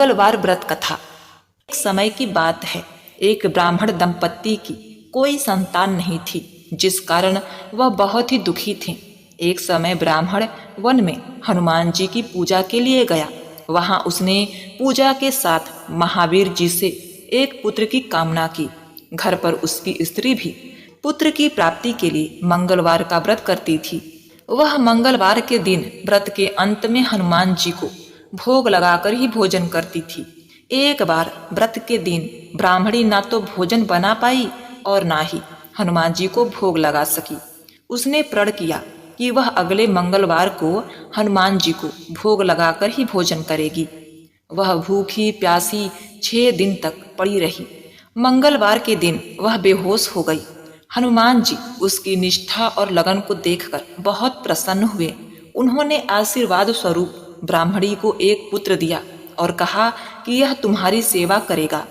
मंगलवार व्रत कथा। एक समय की बात है, एक ब्राह्मण दंपत्ति की कोई संतान नहीं थी, जिस कारण वह बहुत ही दुखी थे। एक समय ब्राह्मण वन में हनुमान जी की पूजा के लिए गया। वहां उसने पूजा के साथ महावीर जी से एक पुत्र की कामना की। घर पर उसकी स्त्री भी पुत्र की प्राप्ति के लिए मंगलवार का व्रत करती थी। वह मंगलवार के दिन व्रत के अंत में हनुमान जी को भोग लगाकर ही भोजन करती थी। एक बार व्रत के दिन ब्राह्मणी ना तो भोजन बना पाई और ना ही हनुमान जी को भोग लगा सकी। उसने प्रण किया कि वह अगले मंगलवार को हनुमान जी को भोग लगाकर ही भोजन करेगी। वह भूखी प्यासी 6 दिन तक पड़ी रही। मंगलवार के दिन वह बेहोश हो गई। हनुमान जी उसकी निष्ठा और लगन को देखकर बहुत प्रसन्न हुए। उन्होंने आशीर्वाद स्वरूप ब्राह्मणी को एक पुत्र दिया और कहा कि यह तुम्हारी सेवा करेगा।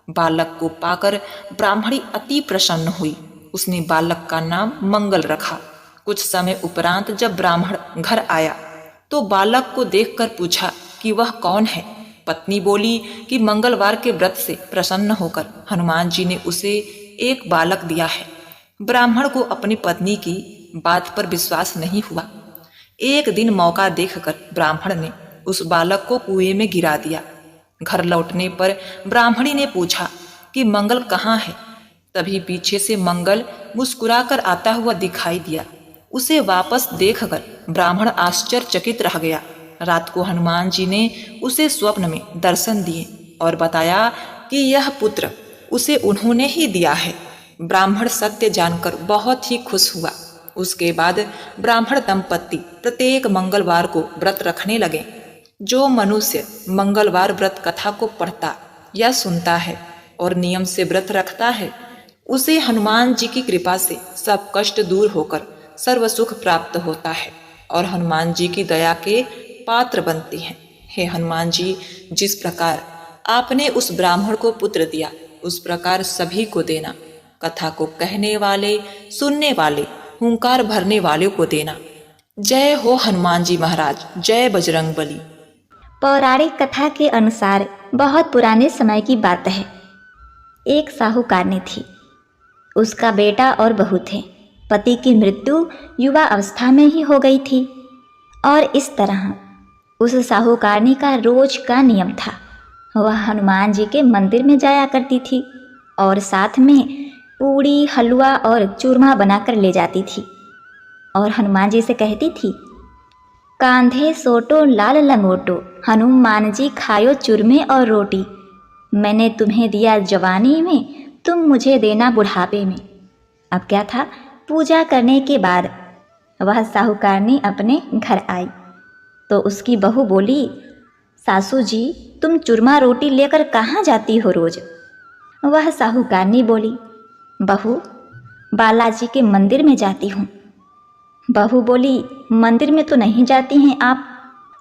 बालक को पाकर ब्राह्मणी अति प्रसन्न हुई। उसने बालक का नाम मंगल रखा। कुछ समय उपरांत जब ब्राह्मण घर आया तो बालक को देखकर पूछा कि वह कौन है। पत्नी बोली कि मंगलवार के व्रत से प्रसन्न होकर हनुमान जी ने उसे एक बालक दिया है। ब्राह्मण को अपनी पत्नी की बात पर विश्वास नहीं हुआ। एक दिन मौका देखकर ब्राह्मण ने उस बालक को कुएं में गिरा दिया। घर लौटने पर ब्राह्मणी ने पूछा कि मंगल कहाँ है। तभी पीछे से मंगल मुस्कुराकर आता हुआ दिखाई दिया। उसे वापस देखकर ब्राह्मण आश्चर्यचकित रह गया। रात को हनुमान जी ने उसे स्वप्न में दर्शन दिए और बताया कि यह पुत्र उसे उन्होंने ही दिया है। ब्राह्मण सत्य जानकर बहुत ही खुश हुआ। उसके बाद ब्राह्मण दंपत्ति प्रत्येक मंगलवार को व्रत रखने लगे। जो मनुष्य मंगलवार व्रत कथा को पढ़ता या सुनता है और नियम से व्रत रखता है, उसे हनुमान जी की कृपा से सब कष्ट दूर होकर सर्व सुख प्राप्त होता है और हनुमान जी की दया के पात्र बनते हैं। हे हनुमान जी, जिस प्रकार आपने उस ब्राह्मण को पुत्र दिया, उस प्रकार सभी को देना। कथा को कहने वाले, सुनने वाले, हुंकार भरने वाले को देना। जय हो हनुमान जी महाराज, जय बजरंग बली। पौराणिक कथा के अनुसार बहुत पुराने समय की बात है। एक साहूकारनी थी। उसका बेटा और बहू थे। पति की मृत्यु युवा अवस्था में ही हो गई थी और इस तरह उस साहूकारनी का रोज का नियम था। वह हनुमान जी के मंदिर में जाया करती थी और साथ में पूड़ी, हलवा और चूरमा बनाकर ले जाती थी और हनुमान जी से कहती थी, कांधे सोटो लाल लंगोटो, हनुमान जी खायो चूरमे और रोटी। मैंने तुम्हें दिया जवानी में, तुम मुझे देना बुढ़ापे में। अब क्या था, पूजा करने के बाद वह साहूकारनी अपने घर आई तो उसकी बहू बोली, सासू जी, तुम चूरमा रोटी लेकर कहाँ जाती हो रोज? वह साहूकारनी बोली, बहू, बालाजी के मंदिर में जाती हूँ। बहू बोली, मंदिर में तो नहीं जाती हैं आप।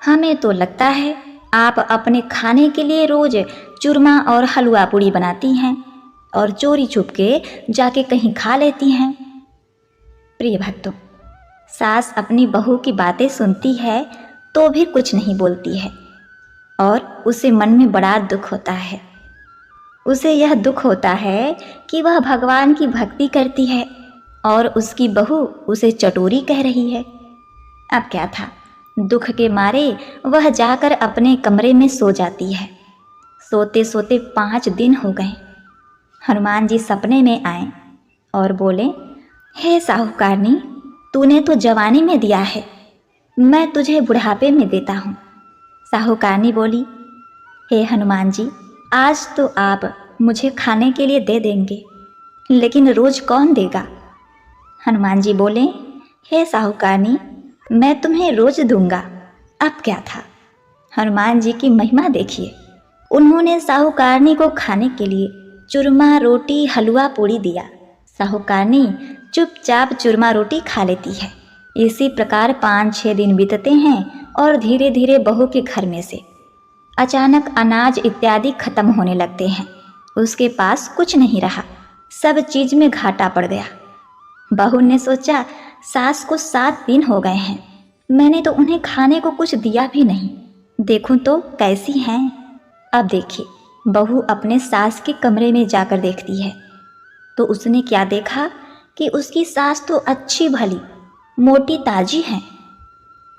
हमें तो लगता है आप अपने खाने के लिए रोज चूरमा और हलवा पूड़ी बनाती हैं और चोरी छुप के जाके कहीं खा लेती हैं। प्रिय भक्तों, सास अपनी बहू की बातें सुनती है तो भी कुछ नहीं बोलती है और उसे मन में बड़ा दुख होता है। उसे यह दुख होता है कि वह भगवान की भक्ति करती है और उसकी बहू उसे चटोरी कह रही है। अब क्या था, दुख के मारे वह जाकर अपने कमरे में सो जाती है। सोते सोते 5 दिन हो गए। हनुमान जी सपने में आए और बोले, हे साहूकारनी, तूने तो जवानी में दिया है, मैं तुझे बुढ़ापे में देता हूँ। साहूकारनी बोली, हे हनुमान जी, आज तो आप मुझे खाने के लिए दे देंगे, लेकिन रोज कौन देगा? हनुमान जी बोले, हे साहूकारनी, मैं तुम्हें रोज दूंगा। अब क्या था, हनुमान जी की महिमा देखिए। उन्होंने साहूकारनी को खाने के लिए चूरमा, रोटी, हलवा पूड़ी दिया। साहूकारनी चुपचाप चूरमा रोटी खा लेती है। इसी प्रकार 5-6 दिन बीतते हैं और धीरे धीरे बहू के घर में से अचानक अनाज इत्यादि खत्म होने लगते हैं। उसके पास कुछ नहीं रहा, सब चीज में घाटा पड़ गया। बहू ने सोचा, सास को 7 दिन हो गए हैं, मैंने तो उन्हें खाने को कुछ दिया भी नहीं, देखूं तो कैसी हैं। अब देखिए, बहू अपने सास के कमरे में जाकर देखती है तो उसने क्या देखा कि उसकी सास तो अच्छी भली मोटी ताजी है।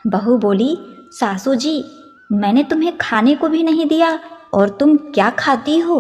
बहू बोली, सासू जी, मैंने तुम्हें खाने को भी नहीं दिया और तुम क्या खाती हो,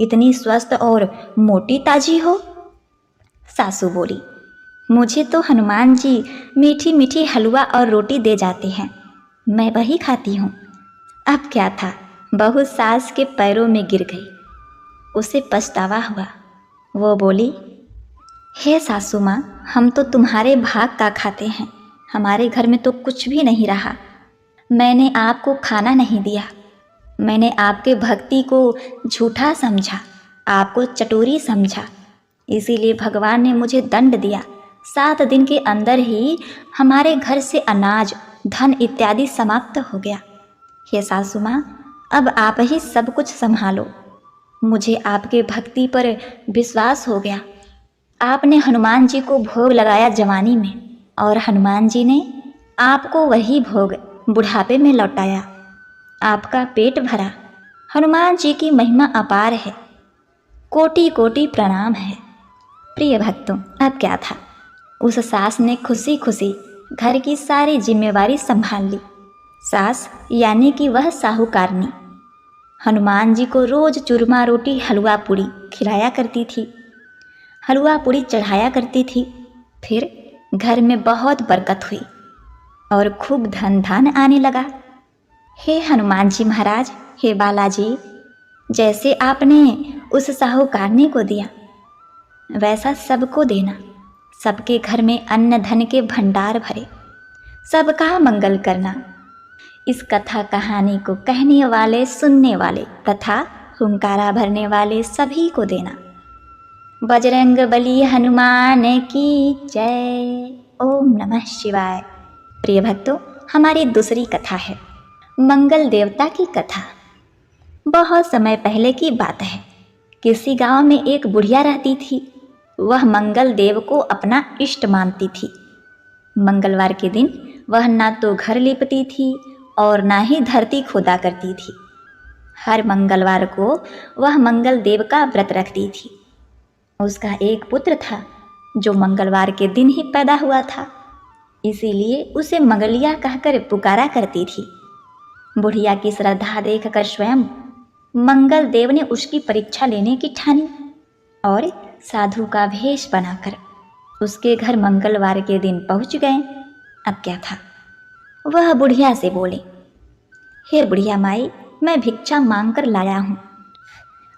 इतनी स्वस्थ और मोटी ताजी हो। सासू बोली, मुझे तो हनुमान जी मीठी मीठी हलवा और रोटी दे जाते हैं, मैं वही खाती हूँ। अब क्या था, बहू सास के पैरों में गिर गई। उसे पछतावा हुआ। वो बोली, हे सासू माँ, हम तो तुम्हारे भाग का खाते हैं, हमारे घर में तो कुछ भी नहीं रहा। मैंने आपको खाना नहीं दिया, मैंने आपके भक्ति को झूठा समझा, आपको चटोरी समझा, इसीलिए भगवान ने मुझे दंड दिया। 7 दिन के अंदर ही हमारे घर से अनाज, धन इत्यादि समाप्त हो गया। हे सासू माँ, अब आप ही सब कुछ संभालो। मुझे आपके भक्ति पर विश्वास हो गया। आपने हनुमान जी को भोग लगाया जवानी में और हनुमान जी ने आपको वही भोग बुढ़ापे में लौटाया। आपका पेट भरा। हनुमान जी की महिमा अपार है, कोटि कोटि प्रणाम है। प्रिय भक्तों, अब क्या था, उस सास ने खुशी खुशी घर की सारी जिम्मेवारी संभाल ली। सास यानी कि वह साहूकारनी हनुमान जी को रोज चूरमा रोटी हलवा पूड़ी खिलाया करती थी, हलवा पूड़ी चढ़ाया करती थी। फिर घर में बहुत बरकत हुई और खूब धन धान आने लगा। हे हनुमान जी महाराज, हे बालाजी, जैसे आपने उस साहूकारनी को दिया वैसा सबको देना। सबके घर में अन्न धन के भंडार भरे, सबका मंगल करना। इस कथा कहानी को कहने वाले, सुनने वाले तथा हुंकारा भरने वाले सभी को देना। बजरंग बली हनुमान की जय। ओम नमः शिवाय। प्रिय भक्तों, हमारी दूसरी कथा है मंगल देवता की कथा। बहुत समय पहले की बात है। किसी गांव में एक बुढ़िया रहती थी। वह मंगल देव को अपना इष्ट मानती थी। मंगलवार के दिन वह ना तो घर लिपती थी और ना ही धरती खोदा करती थी। हर मंगलवार को वह मंगल देव का व्रत रखती थी। उसका एक पुत्र था जो मंगलवार के दिन ही पैदा हुआ था, इसीलिए उसे मंगलिया कहकर पुकारा करती थी। बुढ़िया की श्रद्धा देखकर स्वयं मंगल देव ने उसकी परीक्षा लेने की ठानी और साधु का भेष बनाकर उसके घर मंगलवार के दिन पहुंच गए। अब क्या था, वह बुढ़िया से बोले, हे बुढ़िया माई, मैं भिक्षा मांग कर लाया हूँ,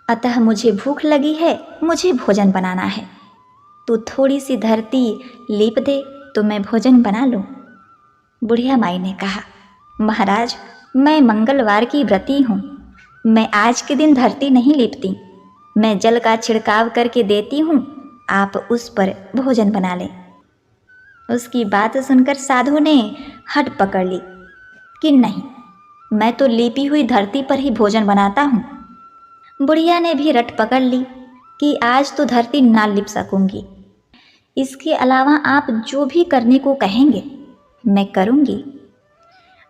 अतः मुझे भूख लगी है, मुझे भोजन बनाना है। तू थोड़ी सी धरती लीप दे तो मैं भोजन बना लूँ। बुढ़िया माई ने कहा, महाराज, मैं मंगलवार की व्रती हूँ, मैं आज के दिन धरती नहीं लीपती, मैं जल का छिड़काव करके देती हूँ, आप उस पर भोजन बना लें। उसकी बात सुनकर साधु ने हट पकड़ ली कि नहीं, मैं तो लीपी हुई धरती पर ही भोजन बनाता हूँ। बुढ़िया ने भी रट पकड़ ली कि आज तो धरती ना लिप सकूंगी, इसके अलावा आप जो भी करने को कहेंगे मैं करूंगी।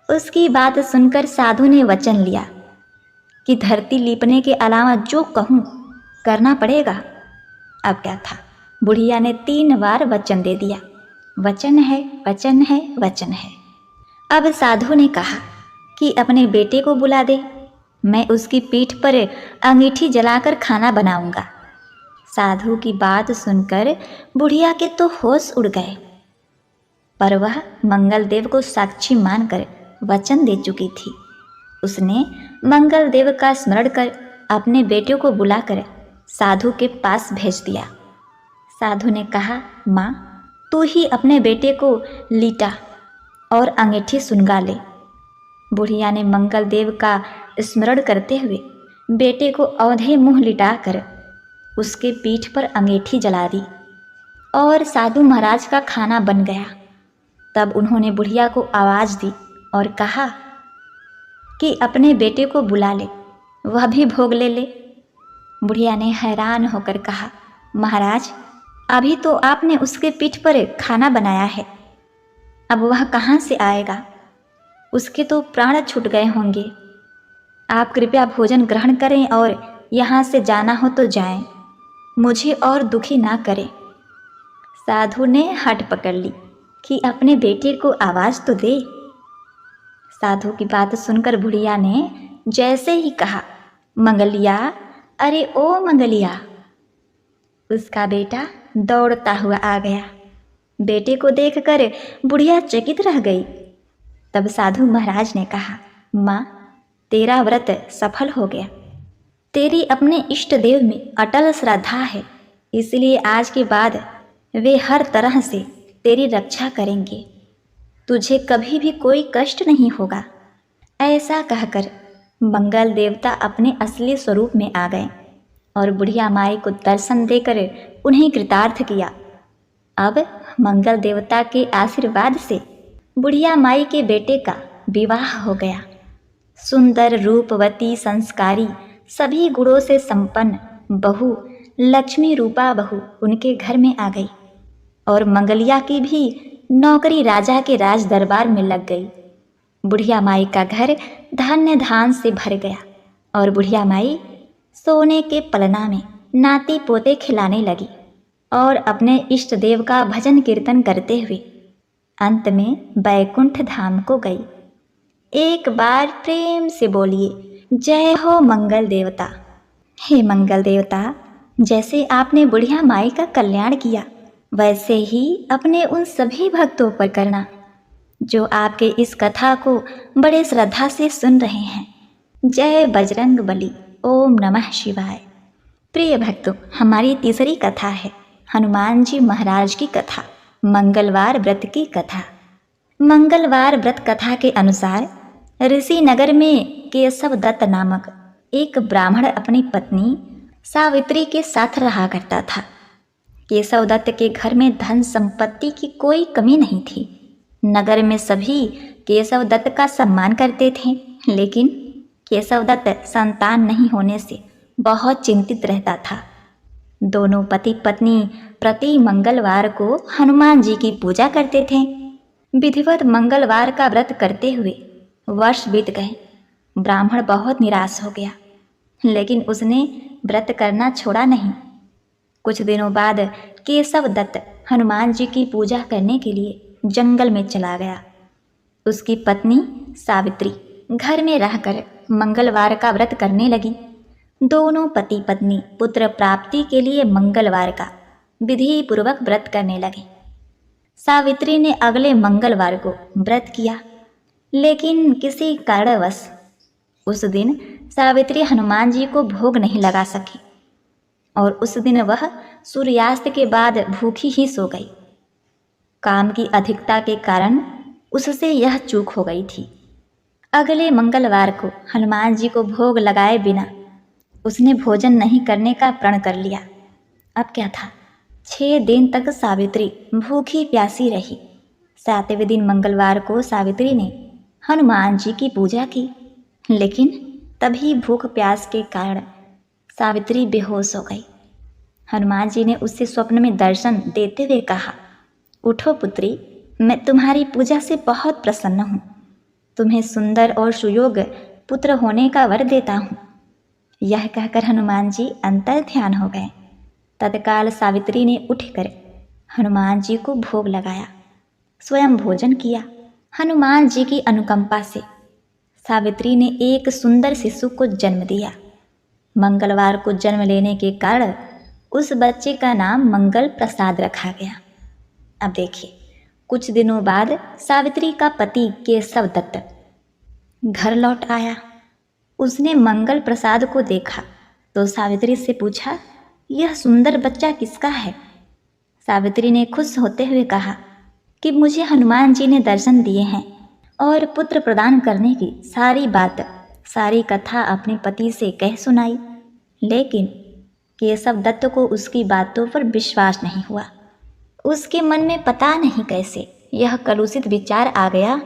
उसकी बात सुनकर साधु ने वचन लिया कि धरती लीपने के अलावा जो कहूँ करना पड़ेगा। अब क्या था, बुढ़िया ने 3 बार वचन दे दिया, वचन है, वचन है, वचन है। अब साधु ने कहा कि अपने बेटे को बुला दे, मैं उसकी पीठ पर अंगीठी जलाकर खाना बनाऊंगा। साधु की बात सुनकर बुढ़िया के तो होश उड़ गए, पर वह मंगल देव को साक्षी मानकर वचन दे चुकी थी। उसने मंगल देव का स्मरण कर अपने बेटे को बुलाकर साधु के पास भेज दिया। साधु ने कहा, माँ, तू ही अपने बेटे को लीटा और अंगीठी सुनगा ले। बुढ़िया ने मंगल देव का स्मरण करते हुए बेटे को औंधे मुंह लिटाकर उसके पीठ पर अंगीठी जला दी और साधु महाराज का खाना बन गया। तब उन्होंने बुढ़िया को आवाज़ दी और कहा कि अपने बेटे को बुला ले, वह भी भोग ले ले। बुढ़िया ने हैरान होकर कहा, महाराज, अभी तो आपने उसके पीठ पर खाना बनाया है, अब वह कहाँ से आएगा, उसके तो प्राण छूट गए होंगे। आप कृपया भोजन ग्रहण करें और यहाँ से जाना हो तो जाएं, मुझे और दुखी ना करें। साधु ने हट पकड़ ली कि अपने बेटे को आवाज़ तो दे। साधु की बात सुनकर बुढ़िया ने जैसे ही कहा, मंगलिया, अरे ओ मंगलिया, उसका बेटा दौड़ता हुआ आ गया। बेटे को देखकर बुढ़िया चकित रह गई। तब साधु महाराज ने कहा, माँ, तेरा व्रत सफल हो गया। तेरी अपने इष्ट देव में अटल श्रद्धा है, इसलिए आज के बाद वे हर तरह से तेरी रक्षा करेंगे। तुझे कभी भी कोई कष्ट नहीं होगा। ऐसा कहकर मंगल देवता अपने असली स्वरूप में आ गए और बुढ़िया माई को दर्शन देकर उन्हें कृतार्थ किया। अब मंगल देवता के आशीर्वाद से बुढ़िया माई के बेटे का विवाह हो गया। सुंदर, रूपवती, संस्कारी, सभी गुणों से संपन्न बहू लक्ष्मी रूपा बहू उनके घर में आ गई और मंगलिया की भी नौकरी राजा के राज दरबार में लग गई। बुढ़िया माई का घर धन्य धान से भर गया और बुढ़िया माई सोने के पलना में नाती पोते खिलाने लगी और अपने इष्ट देव का भजन कीर्तन करते हुए अंत में बैकुंठ धाम को गई। एक बार प्रेम से बोलिए, जय हो मंगल देवता। हे मंगल देवता, जैसे आपने बुढ़िया माई का कल्याण किया, वैसे ही अपने उन सभी भक्तों पर करना जो आपके इस कथा को बड़े श्रद्धा से सुन रहे हैं। जय बजरंग बली। ओम नमः शिवाय। प्रिय भक्तों, हमारी तीसरी कथा है हनुमान जी महाराज की कथा, मंगलवार व्रत की कथा। मंगलवार व्रत कथा के अनुसार ऋषि नगर में केशव दत्त नामक एक ब्राह्मण अपनी पत्नी सावित्री के साथ रहा करता था। केशव दत्त के घर में धन संपत्ति की कोई कमी नहीं थी। नगर में सभी केशव दत्त का सम्मान करते थे, लेकिन केशव दत्त संतान नहीं होने से बहुत चिंतित रहता था। दोनों पति पत्नी प्रति मंगलवार को हनुमान जी की पूजा करते थे। विधिवत मंगलवार का व्रत करते हुए वर्ष बीत गए। ब्राह्मण बहुत निराश हो गया, लेकिन उसने व्रत करना छोड़ा नहीं। कुछ दिनों बाद केशव दत्त हनुमान जी की पूजा करने के लिए जंगल में चला गया। उसकी पत्नी सावित्री घर में रहकर मंगलवार का व्रत करने लगी। दोनों पति पत्नी पुत्र प्राप्ति के लिए मंगलवार का विधि पूर्वक व्रत करने लगे। सावित्री ने अगले मंगलवार को व्रत किया, लेकिन किसी कारणवश उस दिन सावित्री हनुमान जी को भोग नहीं लगा सकी और उस दिन वह सूर्यास्त के बाद भूखी ही सो गई। काम की अधिकता के कारण उससे यह चूक हो गई थी। अगले मंगलवार को हनुमान जी को भोग लगाए बिना उसने भोजन नहीं करने का प्रण कर लिया। अब क्या था, 6 दिन तक सावित्री भूखी प्यासी रही। 7वें दिन मंगलवार को सावित्री ने हनुमान जी की पूजा की, लेकिन तभी भूख प्यास के कारण सावित्री बेहोश हो गई। हनुमान जी ने उससे स्वप्न में दर्शन देते हुए कहा, उठो पुत्री, मैं तुम्हारी पूजा से बहुत प्रसन्न हूँ। तुम्हें सुंदर और सुयोग्य पुत्र होने का वर देता हूँ। यह कहकर हनुमान जी अंतर ध्यान हो गए। तत्काल सावित्री ने उठकर हनुमान जी को भोग लगाया, स्वयं भोजन किया। हनुमान जी की अनुकंपा से सावित्री ने एक सुंदर शिशु को जन्म दिया। मंगलवार को जन्म लेने के कारण उस बच्चे का नाम मंगल प्रसाद रखा गया। अब देखिए, कुछ दिनों बाद सावित्री का पति केशव दत्त घर लौट आया। उसने मंगल प्रसाद को देखा तो सावित्री से पूछा, यह सुंदर बच्चा किसका है? सावित्री ने खुश होते हुए कहा कि मुझे हनुमान जी ने दर्शन दिए हैं और पुत्र प्रदान करने की सारी बात, सारी कथा अपने पति से कह सुनाई। लेकिन केशव दत्त को उसकी बातों पर विश्वास नहीं हुआ। उसके मन में पता नहीं कैसे यह कलुषित विचार आ गया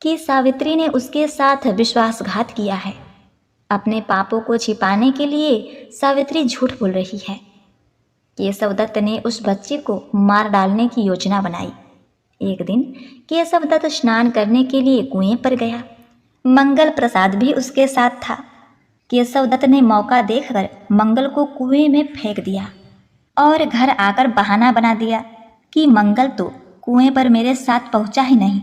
कि सावित्री ने उसके साथ विश्वासघात किया है। अपने पापों को छिपाने के लिए सावित्री झूठ बोल रही है। केशव दत्त ने उस बच्चे को मार डालने की योजना बनाई। एक दिन केशव दत्त स्नान करने के लिए कुएं पर गया। मंगल प्रसाद भी उसके साथ था। केशव दत्त ने मौका देखकर मंगल को कुएं में फेंक दिया और घर आकर बहाना बना दिया कि मंगल तो कुएं पर मेरे साथ पहुंचा ही नहीं।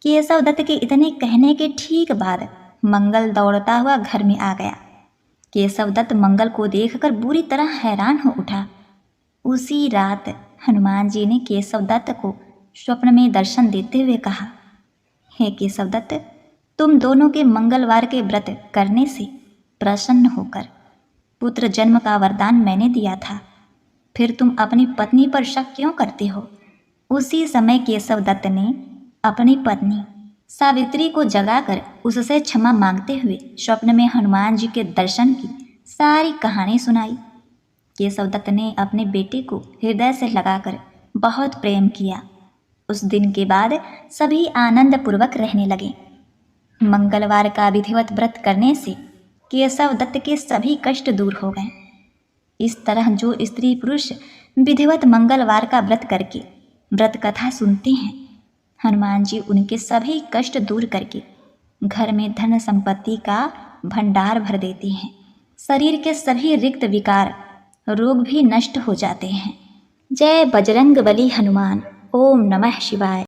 केशव दत्त के इतने कहने के ठीक बाद मंगल दौड़ता हुआ घर में आ गया। केशव दत्त मंगल को देखकर बुरी तरह हैरान हो उठा। उसी रात हनुमान जी ने केशव दत्त को स्वप्न में दर्शन देते हुए कहा, हे केशव दत्त, तुम दोनों के मंगलवार के व्रत करने से प्रसन्न होकर पुत्र जन्म का वरदान मैंने दिया था, फिर तुम अपनी पत्नी पर शक क्यों करते हो? उसी समय केशव दत्त ने अपनी पत्नी सावित्री को जगाकर उससे क्षमा मांगते हुए स्वप्न में हनुमान जी के दर्शन की सारी कहानी सुनाई। केशव दत्त ने अपने बेटे को हृदय से लगाकर बहुत प्रेम किया। उस दिन के बाद सभी आनंद पूर्वक रहने लगे। मंगलवार का विधिवत व्रत करने से केशव दत्त के सभी कष्ट दूर हो गए। इस तरह जो स्त्री पुरुष विधिवत मंगलवार का व्रत करके व्रत कथा सुनते हैं, हनुमान जी उनके सभी कष्ट दूर करके घर में धन संपत्ति का भंडार भर देते हैं। शरीर के सभी रिक्त विकार रोग भी नष्ट हो जाते हैं। जय बजरंग बली हनुमान। ओम नमः शिवाय।